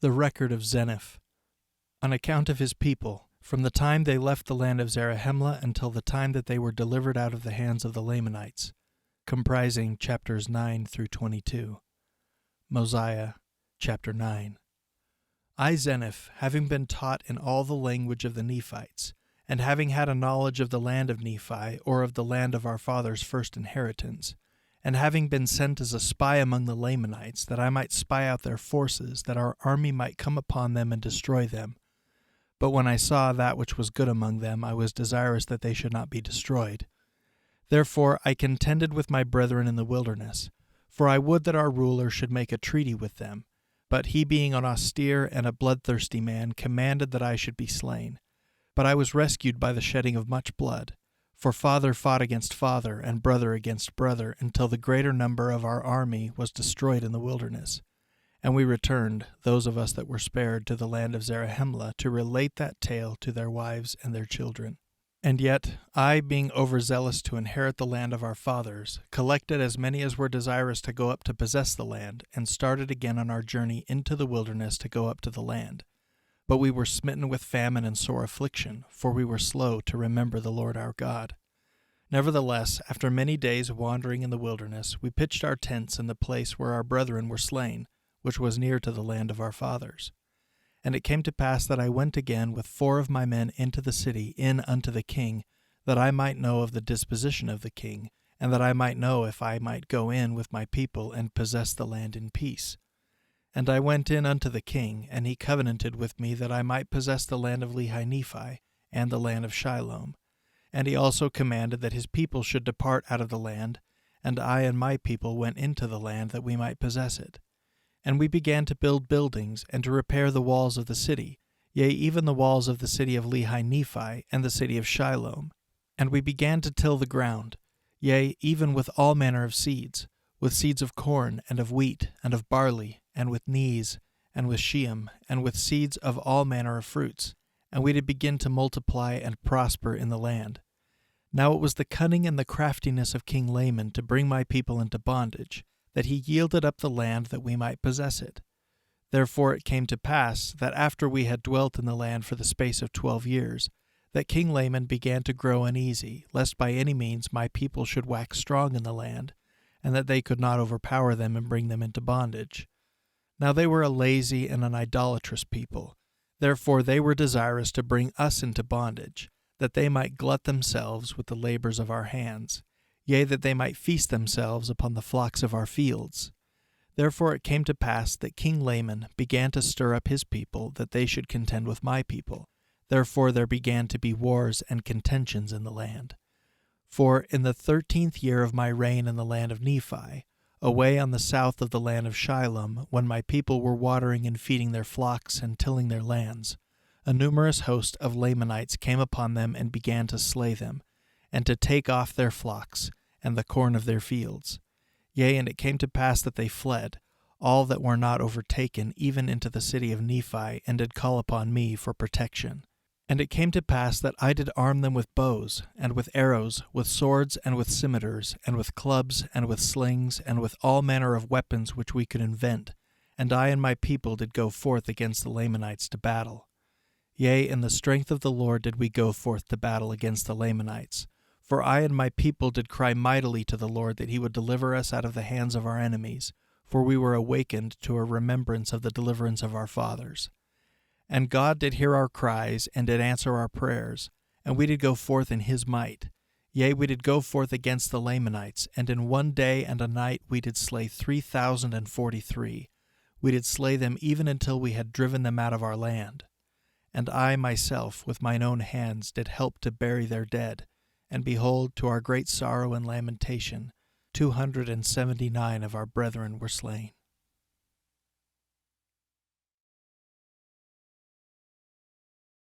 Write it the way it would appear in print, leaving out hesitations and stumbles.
The record of Zeniff. On account of his people, from the time they left the land of Zarahemla until the time that they were delivered out of the hands of the Lamanites, comprising chapters 9 through 22. Mosiah, chapter 9. I, Zeniff, having been taught in all the language of the Nephites, and having had a knowledge of the land of Nephi, or of the land of our fathers' first inheritance, and having been sent as a spy among the Lamanites, that I might spy out their forces, that our army might come upon them and destroy them. But when I saw that which was good among them, I was desirous that they should not be destroyed. Therefore I contended with my brethren in the wilderness, for I would that our ruler should make a treaty with them. But he, being an austere and a bloodthirsty man, commanded that I should be slain. But I was rescued by the shedding of much blood. For father fought against father, and brother against brother, until the greater number of our army was destroyed in the wilderness. And we returned, those of us that were spared, to the land of Zarahemla, to relate that tale to their wives and their children. And yet, I, being overzealous to inherit the land of our fathers, collected as many as were desirous to go up to possess the land, and started again on our journey into the wilderness to go up to the land. But we were smitten with famine and sore affliction, for we were slow to remember the Lord our God. Nevertheless, after many days wandering in the wilderness, we pitched our tents in the place where our brethren were slain, which was near to the land of our fathers. And it came to pass that I went again with 4 of my men into the city, in unto the king, that I might know of the disposition of the king, and that I might know if I might go in with my people and possess the land in peace. And I went in unto the king, and he covenanted with me that I might possess the land of Lehi-Nephi, and the land of Shiloh. And he also commanded that his people should depart out of the land, and I and my people went into the land that we might possess it. And we began to build buildings, and to repair the walls of the city, yea, even the walls of the city of Lehi-Nephi, and the city of Shiloh. And we began to till the ground, yea, even with all manner of seeds, with seeds of corn, and of wheat, and of barley, and with nees, and with sheam, and with seeds of all manner of fruits. And we did begin to multiply and prosper in the land. Now it was the cunning and the craftiness of King Laman to bring my people into bondage, that he yielded up the land that we might possess it. Therefore it came to pass that after we had dwelt in the land for the space of 12 years, that King Laman began to grow uneasy, lest by any means my people should wax strong in the land, and that they could not overpower them and bring them into bondage. Now they were a lazy and an idolatrous people. Therefore they were desirous to bring us into bondage, that they might glut themselves with the labors of our hands, yea, that they might feast themselves upon the flocks of our fields. Therefore it came to pass that King Laman began to stir up his people, that they should contend with my people. Therefore there began to be wars and contentions in the land. For in the 13th year of my reign in the land of Nephi, away on the south of the land of Shiloh, when my people were watering and feeding their flocks and tilling their lands, a numerous host of Lamanites came upon them and began to slay them, and to take off their flocks, and the corn of their fields. Yea, and it came to pass that they fled, all that were not overtaken, even into the city of Nephi, and did call upon me for protection. And it came to pass that I did arm them with bows, and with arrows, with swords, and with scimitars, and with clubs, and with slings, and with all manner of weapons which we could invent. And I and my people did go forth against the Lamanites to battle. Yea, in the strength of the Lord did we go forth to battle against the Lamanites. For I and my people did cry mightily to the Lord that he would deliver us out of the hands of our enemies, for we were awakened to a remembrance of the deliverance of our fathers. And God did hear our cries, and did answer our prayers, and we did go forth in his might. Yea, we did go forth against the Lamanites, and in one day and a night we did slay 3,043. We did slay them even until we had driven them out of our land. And I myself with mine own hands did help to bury their dead, and behold, to our great sorrow and lamentation, 279 of our brethren were slain.